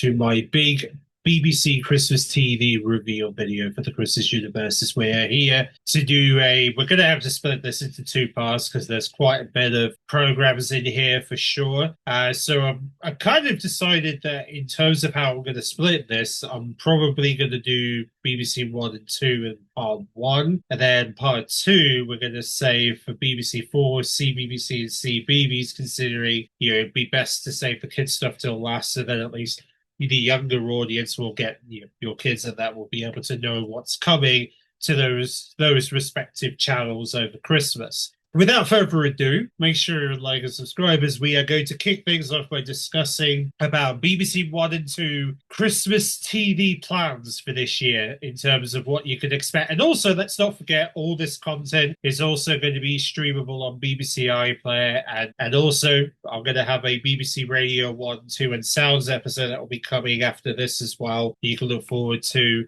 to my big BBC Christmas TV reveal video for the Christmas universe. As we're here to do we're going to have to split this into two parts because there's quite a bit of programs in here for sure. So I kind of decided that in terms of how I'm going to split this, I'm probably going to do BBC One and Two in part one, and then part two we're going to save for BBC Four, CBBC, and CBeebies, considering it'd be best to save the kids stuff till last, so then at least the younger audience will get your kids, and that will be able to know what's coming to those respective channels over Christmas. Without further ado, make sure you like and subscribe, as we are going to kick things off by discussing about BBC One and Two Christmas TV plans for this year in terms of what you can expect. And also, let's not forget, all this content is also going to be streamable on BBC iPlayer. And also, I'm going to have a BBC Radio 1, 2 and Sounds episode that will be coming after this as well. You can look forward to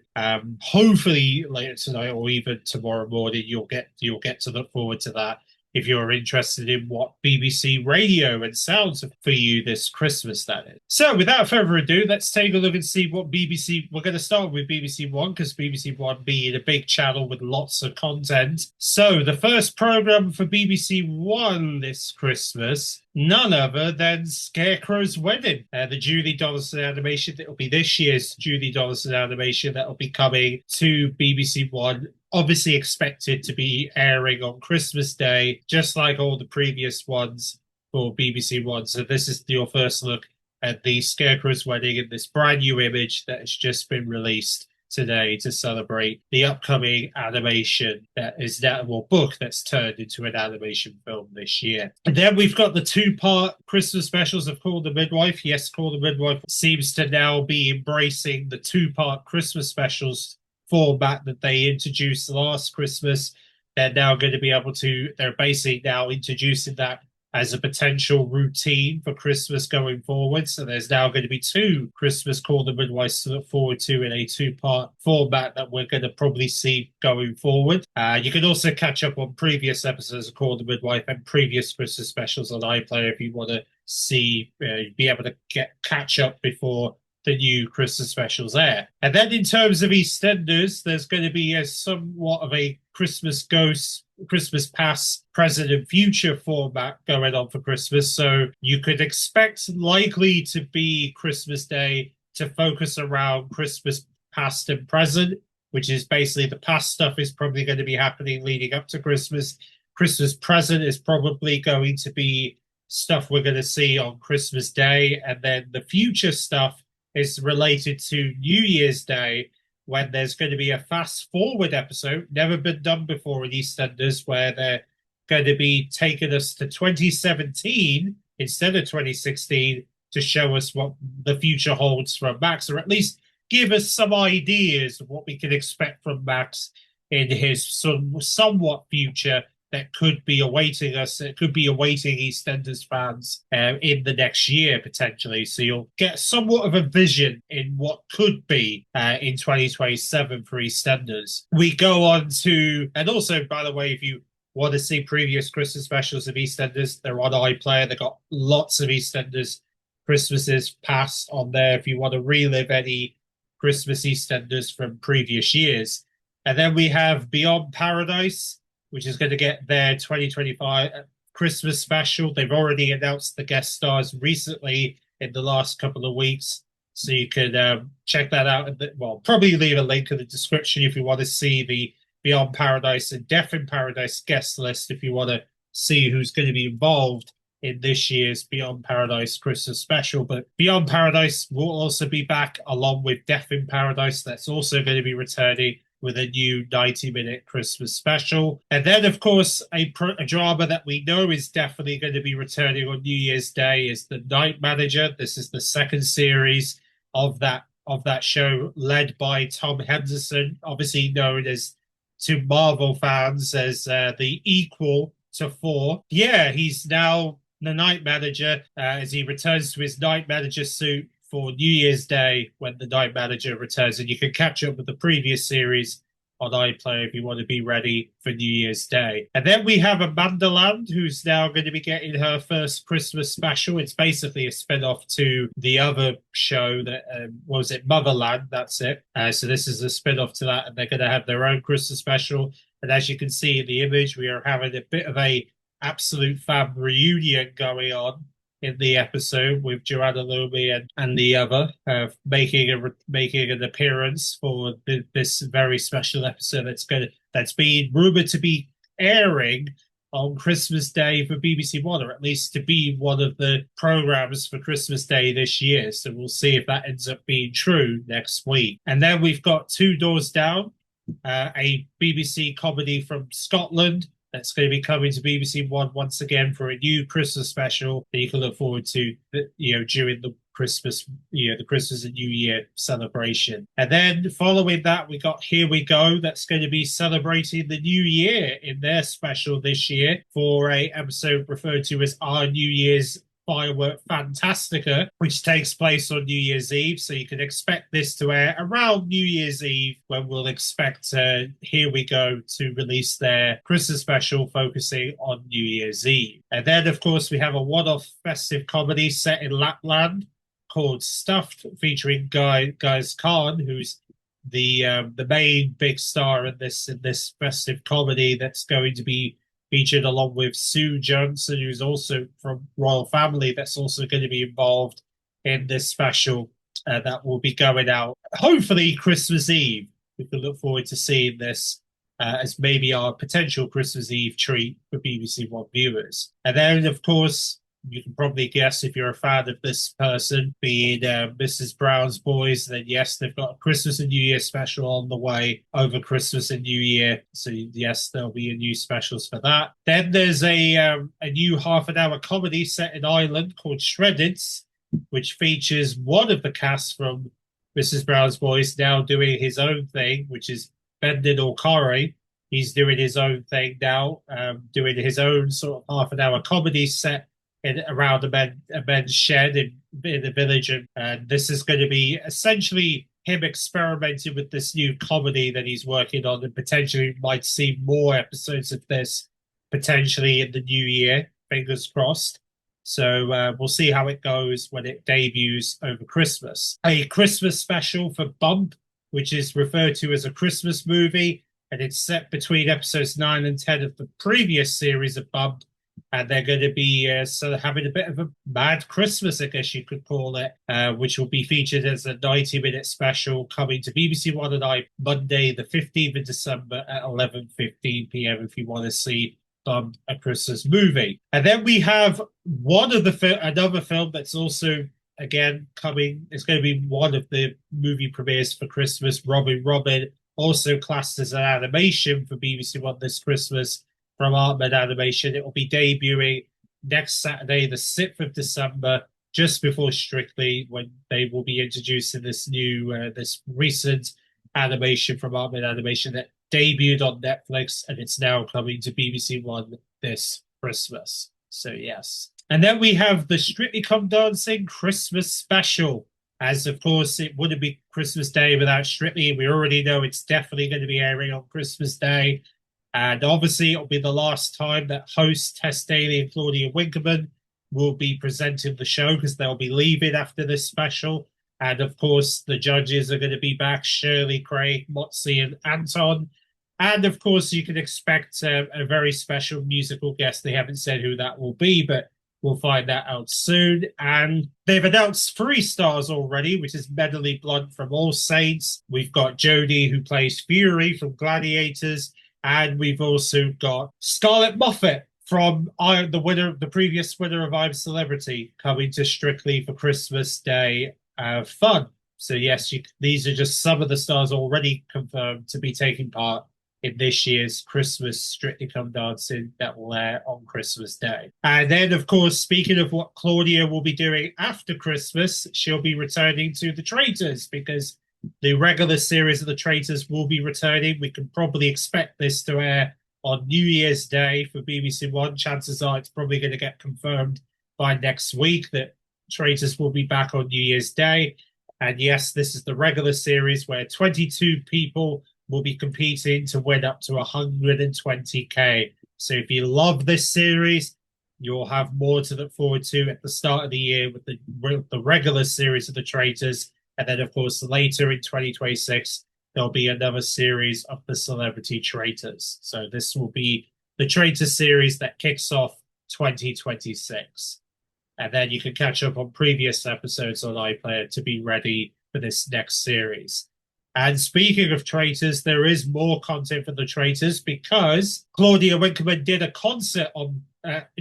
hopefully later tonight or even tomorrow morning. You'll get to look forward to that if you're interested in what BBC Radio and Sounds for you this Christmas, that is. So without further ado, let's take a look and see what we're going to start with BBC One, because BBC One being a big channel with lots of content. So the first programme for BBC One this Christmas, none other than Scarecrow's Wedding, the Julie Donaldson animation that will be this year's Julie Donaldson animation that will be coming to BBC One. Obviously expected to be airing on Christmas Day, just like all the previous ones for BBC One. So this is your first look at the Scarecrow's Wedding in this brand new image that has just been released today to celebrate the upcoming animation book that's turned into an animation film this year. And then we've got the two-part Christmas specials of Call the Midwife. Yes, Call the Midwife seems to now be embracing the two-part Christmas specials format that they introduced last Christmas. They're now going to be able to, they're basically now introducing that as a potential routine for Christmas going forward. So there's now going to be two Christmas Call the Midwives to look forward to in a two-part format that we're going to probably see going forward. You can also catch up on previous episodes of Call the Midwife and previous Christmas specials on iPlayer if you want to see, be able to catch up before the new Christmas specials air. And then in terms of EastEnders, there's going to be somewhat of a Christmas Ghost, Christmas Past, Present and Future format going on for Christmas. So you could expect likely to be Christmas Day to focus around Christmas Past and Present, which is basically the past stuff is probably going to be happening leading up to Christmas. Christmas Present is probably going to be stuff we're going to see on Christmas Day. And then the future stuff is related to New Year's Day, when there's going to be a fast forward episode, never been done before in EastEnders, where they're going to be taking us to 2017 instead of 2016 to show us what the future holds from Max, or at least give us some ideas of what we can expect from Max in his somewhat future that could be awaiting us. It could be awaiting EastEnders fans in the next year, potentially. So you'll get somewhat of a vision in what could be in 2027 for EastEnders. We go on to, and also, by the way, if you want to see previous Christmas specials of EastEnders, they're on iPlayer. They've got lots of EastEnders Christmases past on there if you want to relive any Christmas EastEnders from previous years. And then we have Beyond Paradise, which is going to get their 2025 Christmas special. They've already announced the guest stars recently in the last couple of weeks, so you can check that out. Probably leave a link in the description if you want to see the Beyond Paradise and Death in Paradise guest list, if you want to see who's going to be involved in this year's Beyond Paradise Christmas special. But Beyond Paradise will also be back along with Death in Paradise. That's also going to be returning with a new 90-minute Christmas special. And then, of course, a drama that we know is definitely going to be returning on New Year's Day is The Night Manager. This is the second series of that show, led by Tom Henderson, obviously known as, to Marvel fans, as the equal to Thor. Yeah, he's now the Night Manager as he returns to his Night Manager suit for New Year's Day when the Night Manager returns. And you can catch up with the previous series on iPlayer if you want to be ready for New Year's Day. And then we have Amanda Land, who's now going to be getting her first Christmas special. It's basically a spin-off to the other show that, what was it, Motherland, that's it. So this is a spin-off to that, and they're going to have their own Christmas special. And as you can see in the image, we are having a bit of a absolute fab reunion going on in the episode with Joanna Lumley and the other making an appearance for this very special episode that's been rumored to be airing on Christmas Day for BBC One, or at least to be one of the programs for Christmas Day this year. So we'll see if that ends up being true next week. And then we've got Two Doors Down, a BBC comedy from Scotland that's going to be coming to BBC One once again for a new Christmas special that you can look forward to, during the Christmas, the Christmas and New Year celebration. And then following that, we got Here We Go, that's going to be celebrating the New Year in their special this year for a episode referred to as Our New Year's Firework Fantastica, which takes place on New Year's Eve. So you can expect this to air around New Year's Eve, when we'll expect Here We Go to release their Christmas special focusing on New Year's Eve. And then, of course, we have a one-off festive comedy set in Lapland called Stuffed, featuring Guys Khan, who's the main big star in this festive comedy that's going to be featured along with Sue Johnson, who's also from Royal Family, that's also going to be involved in this special that will be going out hopefully Christmas Eve. We can look forward to seeing this as maybe our potential Christmas Eve treat for BBC One viewers. And then, of course, you can probably guess, if you're a fan of this person, being Mrs. Brown's Boys, then yes, they've got a Christmas and New Year special on the way over Christmas and New Year. So yes, there'll be a new specials for that. Then there's a new half-an-hour comedy set in Ireland called Shredded, which features one of the cast from Mrs. Brown's Boys now doing his own thing, which is Brendan O'Carry. He's doing his own thing now, doing his own sort of half-an-hour comedy set around a men's shed in the village. And this is going to be essentially him experimenting with this new comedy that he's working on, and potentially might see more episodes of this potentially in the new year, fingers crossed. So we'll see how it goes when it debuts over Christmas. A Christmas special for Bump, which is referred to as a Christmas movie, and it's set between episodes 9 and 10 of the previous series of Bump. And they're going to be sort of having a bit of a mad Christmas, I guess you could call it, which will be featured as a 90-minute special coming to BBC One on Monday, the 15th of December at 11:15 p.m. if you want to see a Christmas movie. And then we have another film that's also, again, coming. It's going to be one of the movie premieres for Christmas, Robin Robin, also classed as an animation for BBC One this Christmas, from Aardman Animation. It will be debuting next Saturday, the 6th of December, just before Strictly, when they will be introducing this recent animation from Aardman Animation that debuted on Netflix, and it's now coming to BBC One this Christmas. So yes. And then we have the Strictly Come Dancing Christmas special. As, of course, it wouldn't be Christmas Day without Strictly. We already know it's definitely going to be airing on Christmas Day. And obviously, it'll be the last time that hosts Tess Daly and Claudia Winkleman will be presenting the show, because they'll be leaving after this special. And of course, the judges are going to be back: Shirley, Craig, Motzi, and Anton. And of course, you can expect a very special musical guest. They haven't said who that will be, but we'll find that out soon. And they've announced 3 stars already, which is Medley Blunt from All Saints. We've got Jodie, who plays Fury from Gladiators. And we've also got Scarlett Moffat from the previous winner of I'm Celebrity, coming to Strictly for Christmas Day fun. So yes, these are just some of the stars already confirmed to be taking part in this year's Christmas Strictly Come Dancing that will air on Christmas Day. And then, of course, speaking of what Claudia will be doing after Christmas, she'll be returning to The Traitors, because the regular series of The Traitors will be returning. We can probably expect this to air on New Year's Day for BBC One. Chances are it's probably going to get confirmed by next week that Traitors will be back on New Year's Day. And yes, this is the regular series where 22 people will be competing to win up to 120k. So if you love this series, you'll have more to look forward to at the start of the year with the regular series of the Traitors. And then, of course, later in 2026, there'll be another series of the Celebrity Traitors. So this will be the Traitor series that kicks off 2026. And then you can catch up on previous episodes on iPlayer to be ready for this next series. And speaking of Traitors, there is more content for the Traitors because Claudia Winkleman did a concert on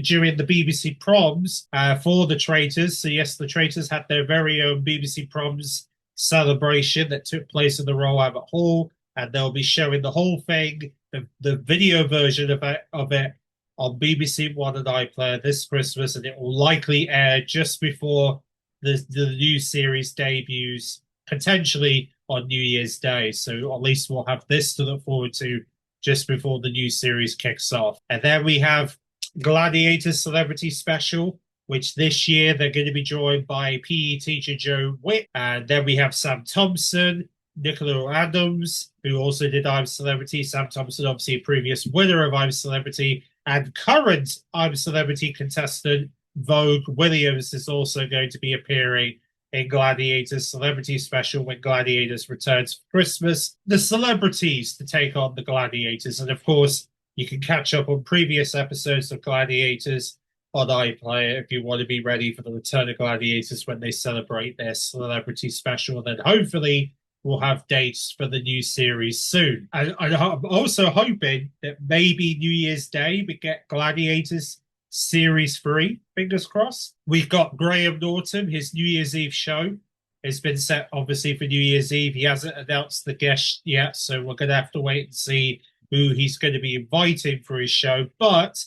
during the BBC Proms for the Traitors. So yes, the Traitors had their very own BBC Proms celebration that took place in the Royal Albert Hall, and they'll be showing the whole thing, the video version of it on BBC One and iPlayer this Christmas, and it will likely air just before the new series debuts, potentially on New Year's Day. So at least we'll have this to look forward to just before the new series kicks off. And then we have Gladiators Celebrity Special, which this year they're going to be joined by PE teacher Joe Witt. And then we have Sam Thompson, Nicola Adams, who also did I'm Celebrity. Sam Thompson, obviously a previous winner of I'm Celebrity, and current I'm Celebrity contestant Vogue Williams is also going to be appearing in Gladiators Celebrity Special when Gladiators returns for Christmas. The celebrities to take on the Gladiators. And of course, you can catch up on previous episodes of Gladiators on iPlayer if you want to be ready for the return of Gladiators when they celebrate their Celebrity Special. And then hopefully we'll have dates for the new series soon. And I'm also hoping that maybe New Year's Day we get Gladiators Series 3, fingers crossed. We've got Graham Norton, his New Year's Eve show has been set obviously for New Year's Eve. He hasn't announced the guest yet, so we're going to have to wait and see who he's going to be inviting for his show. But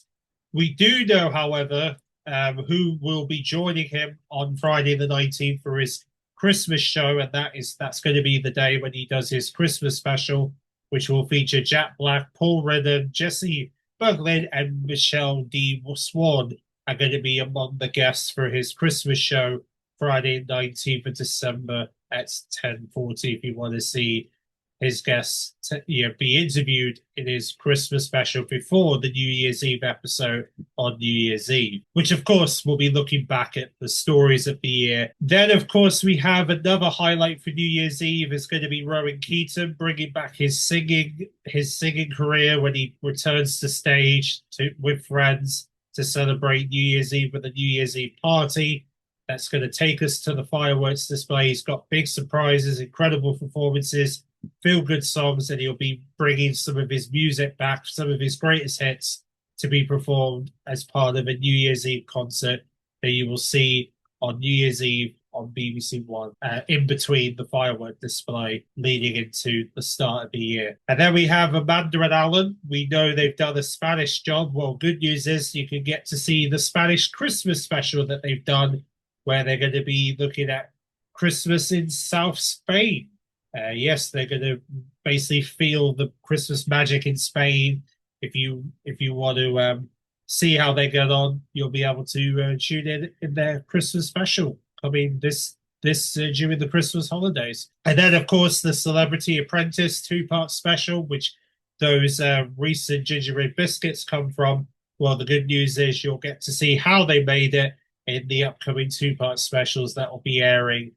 we do know, however, who will be joining him on Friday the 19th for his Christmas show, and that's going to be the day when he does his Christmas special, which will feature Jack Black, Paul Redden, Jesse Buglin, and Michelle D. Swan are going to be among the guests for his Christmas show, Friday 19th of December at 10:40. If you want to see his guests be interviewed in his Christmas special before the New Year's Eve episode on New Year's Eve, which of course will be looking back at the stories of the year. Then of course we have another highlight for New Year's Eve is going to be Rowan Keaton bringing back his singing career when he returns to stage with friends to celebrate New Year's Eve with a New Year's Eve party. That's going to take us to the fireworks display. He's got big surprises, incredible performances, feel-good songs, and he'll be bringing some of his music back, some of his greatest hits, to be performed as part of a New Year's Eve concert that you will see on New Year's Eve on BBC One, in between the firework display leading into the start of the year. And then we have Amanda and Alan. We know they've done a Spanish job. Well, good news is you can get to see the Spanish Christmas special that they've done, where they're going to be looking at Christmas in South Spain. Yes, they're going to basically feel the Christmas magic in Spain. If you want to see how they get on, you'll be able to tune in their Christmas special coming this during the Christmas holidays. And then, of course, the Celebrity Apprentice 2-part special, which those recent gingerbread biscuits come from. Well, the good news is you'll get to see how they made it in the upcoming 2-part specials that will be airing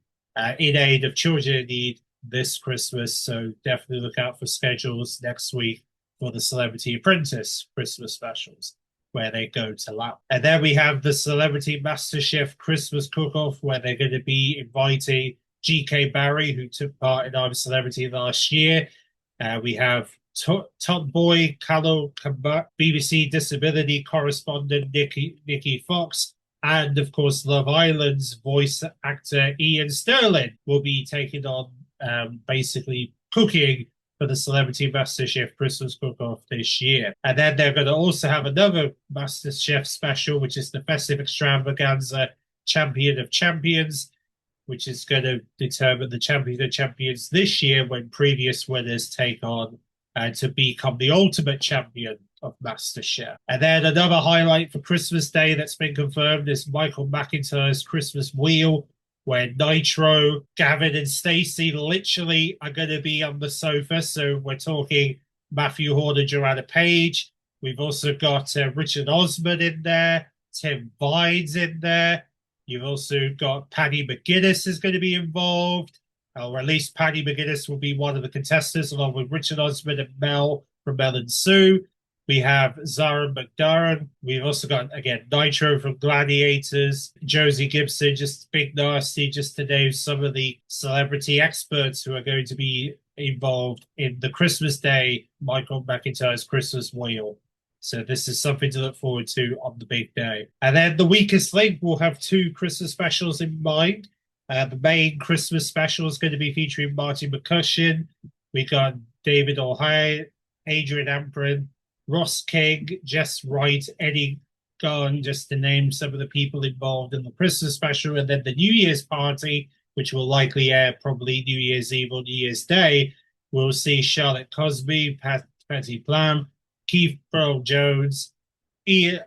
in aid of children in need this Christmas. So definitely look out for schedules next week for the Celebrity Apprentice Christmas specials, where they go to lap. And then we have the Celebrity MasterChef Christmas Cook-Off, where they're going to be inviting GK Barry, who took part in I'm Celebrity last year. We have Top Boy, Carlo BBC Disability correspondent Nikki Fox, and of course Love Island's voice actor Ian Sterling will be taking on basically cooking for the Celebrity MasterChef Christmas Cook-Off this year. And then they're going to also have another MasterChef special, which is the Festive Extravaganza Champion of Champions, which is going to determine the Champion of Champions this year when previous winners take on to become the ultimate champion of MasterChef. And then another highlight for Christmas Day that's been confirmed is Michael McIntyre's Christmas Wheel, where Nitro, Gavin, and Stacey literally are going to be on the sofa. So we're talking Matthew Horner, Joanna Page. We've also got Richard Osman in there, Tim Vines in there. You've also got Paddy McGuinness is going to be involved, or at least Paddy McGuinness will be one of the contestants, along with Richard Osman and Mel from Mel and Sue. We have Zara McDarren. We've also got, again, Nitro from Gladiators, Josie Gibson, just Big Nasty, just to name some of the celebrity experts who are going to be involved in the Christmas Day Michael McIntyre's Christmas Wheel. So this is something to look forward to on the big day. And then the weakest link will have two Christmas specials in mind. The main Christmas special is going to be featuring Martin McCutcheon. We got David O'Hare, Adrian Amprin, Ross King, Jess Wright, Eddie Gunn, just to name some of the people involved in the Christmas special. And then the New Year's party, which will likely air probably New Year's Eve or New Year's Day, we'll see Charlotte Cosby, Patty Plam, Keith Burrell Jones, Ian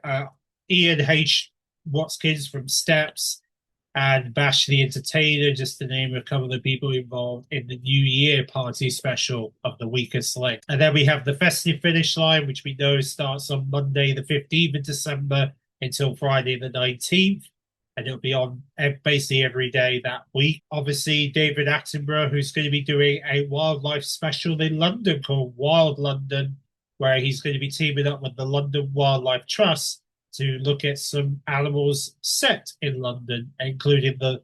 H. Watkins from Steps, and Bash the Entertainer, just to name a couple of the people involved in the New Year party special of the weakest link. And then we have the festive finish line, which we know starts on Monday, the 15th of December until Friday, the 19th. And it'll be on basically every day that week. Obviously, David Attenborough, who's going to be doing a wildlife special in London called Wild London, where he's going to be teaming up with the London Wildlife Trust to look at some animals set in London, including the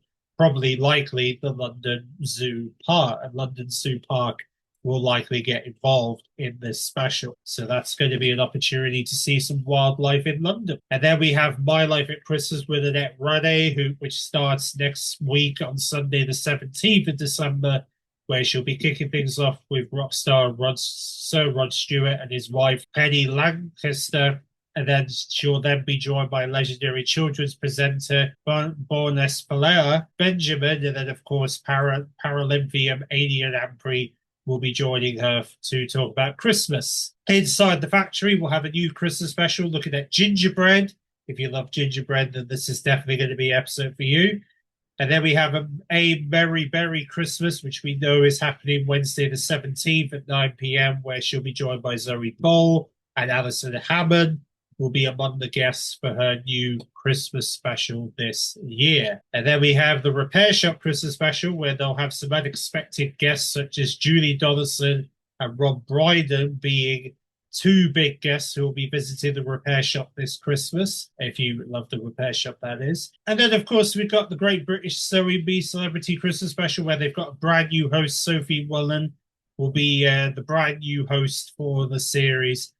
likely the London Zoo Park. And London Zoo Park will likely get involved in this special. So that's going to be an opportunity to see some wildlife in London. And then we have My Life at Christmas with Annette Rene, which starts next week on Sunday, the 17th of December, where she'll be kicking things off with rock star Sir Rod Stewart and his wife, Penny Lancaster. And then she'll then be joined by legendary children's presenter Bornes Falea, Benjamin, and then, of course, Paralympian Adrian Ampry will be joining her to talk about Christmas. Inside the Factory, we'll have a new Christmas special looking at gingerbread. If you love gingerbread, then this is definitely going to be an episode for you. And then we have a Merry Christmas, which we know is happening Wednesday the 17th at 9 p.m., where she'll be joined by Zoe Boll, and Alison Hammond will be among the guests for her new Christmas special this year. And then we have the Repair Shop Christmas special, where they'll have some unexpected guests such as Julie Donaldson and Rob Brydon being two big guests who will be visiting the Repair Shop this Christmas, if you love the Repair Shop, that is. And then, of course, we've got the Great British Sewing Bee Celebrity Christmas Special, where they've got a brand new host. Sophie Whelan will be the brand new host for the series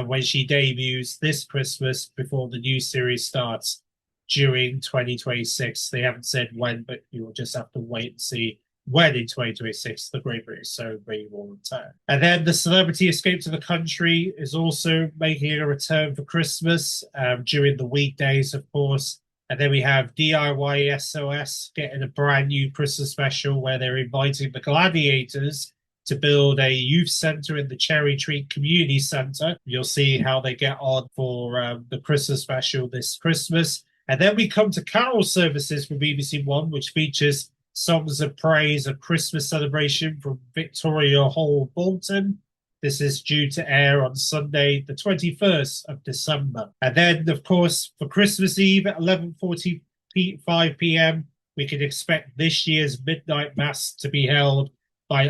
when she debuts this Christmas before the new series starts during 2026. They haven't said when, but you'll just have to wait and see when in 2026 the Great British Sewing Bee will return. And then the Celebrity Escape to the Country is also making a return for Christmas during the weekdays, of course. And then we have DIY SOS getting a brand new Christmas special where they're inviting the Gladiators to build a youth centre in the Cherry Tree Community Centre. You'll see how they get on for the Christmas special this Christmas. And then we come to Carol Services for BBC One, which features Songs of Praise, a Christmas celebration from Victoria Hall, Bolton. This is due to air on Sunday, the 21st of December. And then, of course, for Christmas Eve at 11:45 p.m., we can expect this year's Midnight Mass to be held by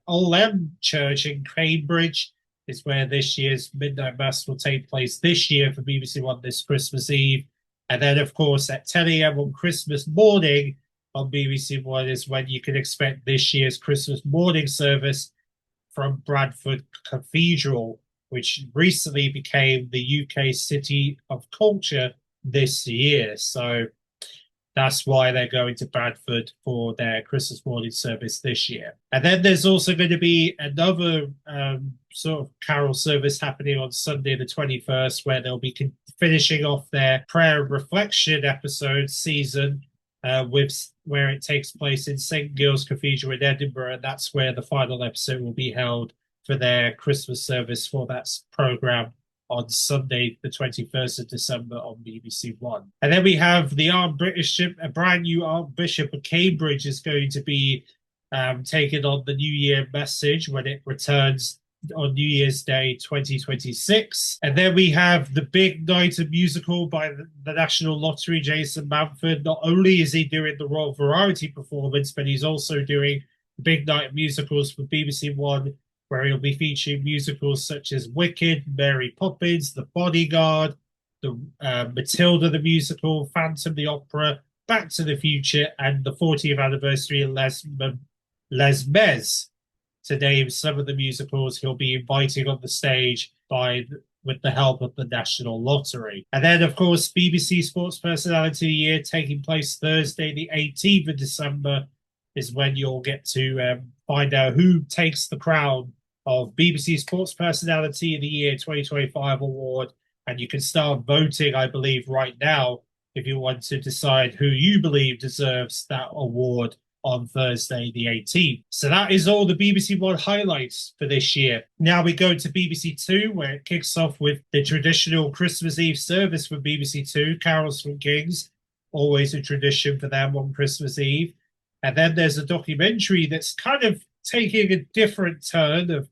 Olem Church in Cambridge. Is where this year's Midnight Mass will take place this year for BBC One this Christmas Eve. And then, of course, at 10 a.m. on Christmas morning on BBC One is when you can expect this year's Christmas morning service from Bradford Cathedral, which recently became the UK City of Culture this year. So that's why they're going to Bradford for their Christmas morning service this year. And then there's also going to be another sort of carol service happening on Sunday the 21st, where they'll be finishing off their prayer and reflection episode season where it takes place in St. Giles Cathedral in Edinburgh. And that's where the final episode will be held for their Christmas service for that programme on Sunday, the 21st of December on BBC One. And then we have the Archbishop, a brand new Archbishop of Cambridge is going to be taking on the New Year message when it returns on New Year's Day 2026. And then we have the big night of musical by the National Lottery, Jason Manford. Not only is he doing the Royal Variety performance, but he's also doing the big night of musicals for BBC One, where he'll be featuring musicals such as Wicked, Mary Poppins, The Bodyguard, the Matilda the musical, Phantom the opera, Back to the Future, and the 40th anniversary of Les Mis, to name some of the musicals he'll be inviting on the stage with the help of the National Lottery. And then, of course, BBC Sports Personality of the Year, taking place Thursday, the 18th of December, is when you'll get to find out who takes the crown of BBC Sports Personality of the Year 2025 award. And you can start voting, I believe, right now if you want to decide who you believe deserves that award on Thursday, the 18th. So that is all the BBC One highlights for this year. Now we go to BBC Two, where it kicks off with the traditional Christmas Eve service for BBC Two, Carols from Kings, always a tradition for them on Christmas Eve. And then there's a documentary that's kind of taking a different turn of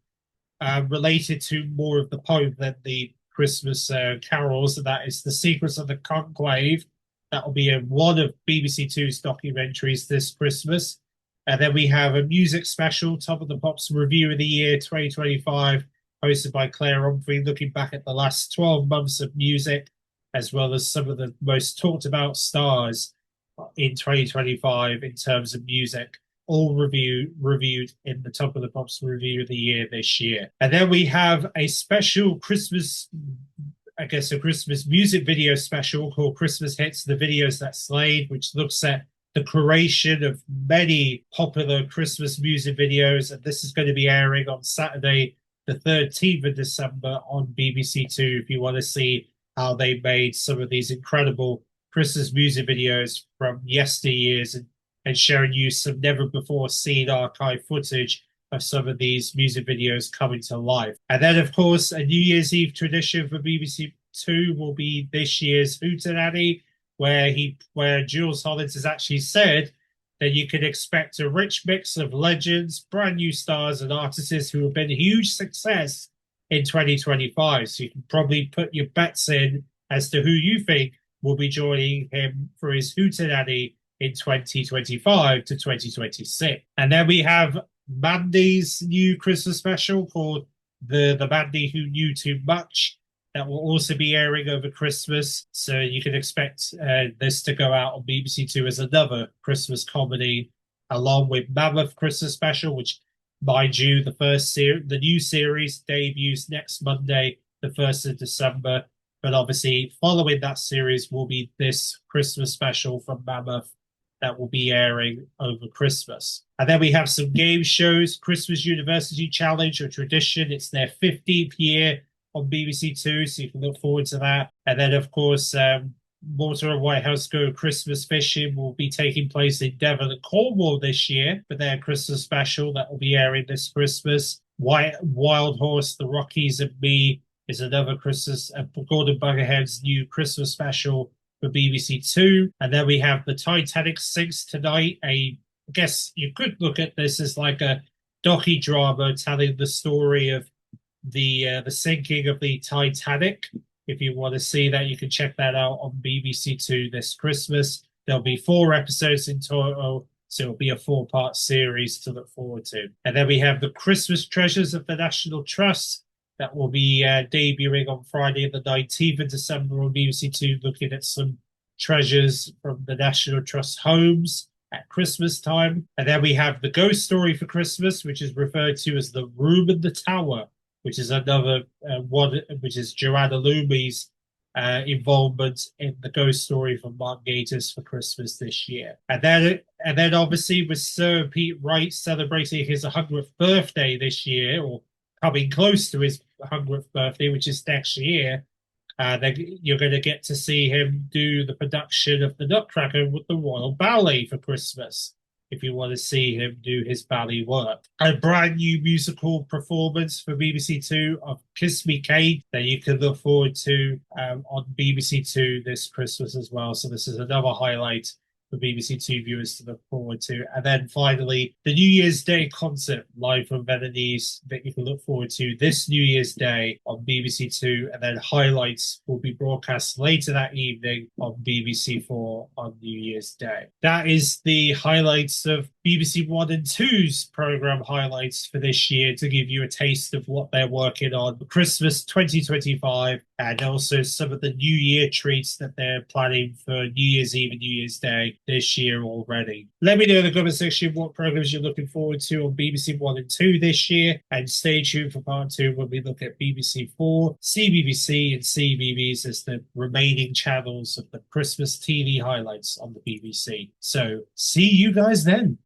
related to more of the poem than the Christmas carols, and that is The Secrets of the Conclave. That will be one of BBC Two's documentaries this Christmas. And then we have a music special, Top of the Pops Review of the Year 2025, hosted by Claire Humphrey, looking back at the last 12 months of music, as well as some of the most talked about stars in 2025 in terms of music, all reviewed in the Top of the Pops Review of the Year this year. And then we have a special Christmas, I guess, a Christmas music video special called Christmas Hits, The Videos That Slayed, which looks at the creation of many popular Christmas music videos. And this is going to be airing on Saturday, the 13th of December on BBC Two, if you want to see how they made some of these incredible Christmas music videos from yesteryears, and sharing you some never-before-seen archive footage of some of these music videos coming to life. And then, of course, a New Year's Eve tradition for BBC Two will be this year's Hootenanny, where Jools Holland has actually said that you can expect a rich mix of legends, brand new stars, and artists who have been a huge success in 2025. So you can probably put your bets in as to who you think will be joining him for his Hootenanny in 2025 to 2026. And then we have Mandy's new Christmas special called the Mandy Who Knew Too Much. That will also be airing over Christmas. So you can expect this to go out on BBC Two as another Christmas comedy, along with Mammoth Christmas Special, which, mind you, the new series debuts next Monday, the 1st of December. But obviously, following that series will be this Christmas special from Mammoth that will be airing over Christmas. And then we have some game shows. Christmas University Challenge, a tradition. It's their 15th year on BBC Two, so you can look forward to that. And then, of course, Walter and Whitehouse Go Christmas Fishing will be taking place in Devon and Cornwall this year for their Christmas special that will be airing this Christmas. Wild Horse, The Rockies and Me is another Christmas, Gordon Buggerhead's new Christmas special for BBC Two. And then we have The Titanic Sinks Tonight. I guess you could look at this as like a docudrama telling the story of the sinking of the Titanic. If you want to see that, you can check that out on BBC Two this Christmas. There'll be 4 episodes in total, so it'll be a 4-part series to look forward to. And then we have the Christmas Treasures of the National Trust that will be debuting on Friday the 19th of December on BBC Two, looking at some treasures from the National Trust homes at Christmas time. And then we have the Ghost Story for Christmas, which is referred to as The Room in the Tower, which is another one, which is Joanna Lumley's involvement in the Ghost Story from Mark Gatiss for Christmas this year. And then obviously with Sir Pete Wright celebrating his 100th birthday this year, or coming close to his 100th birthday, which is next year, you're going to get to see him do the production of the Nutcracker with the Royal Ballet for Christmas. if you want to see him do his ballet work. A brand new musical performance for BBC Two of Kiss Me Kate that you can look forward to on BBC Two this Christmas as well. So this is another highlight for BBC Two viewers to look forward to. And then finally, the New Year's Day concert live from Venice that you can look forward to this New Year's Day on BBC Two. And then highlights will be broadcast later that evening on BBC Four on New Year's Day. That is the highlights of BBC One and Two's programme highlights for this year to give you a taste of what they're working on for Christmas 2025 and also some of the New Year treats that they're planning for New Year's Eve and New Year's Day this year already. Let me know in the comment section what programmes you're looking forward to on BBC One and Two this year, and stay tuned for part two when we look at BBC Four, CBBC and CBeebies as the remaining channels of the Christmas TV highlights on the BBC. So see you guys then.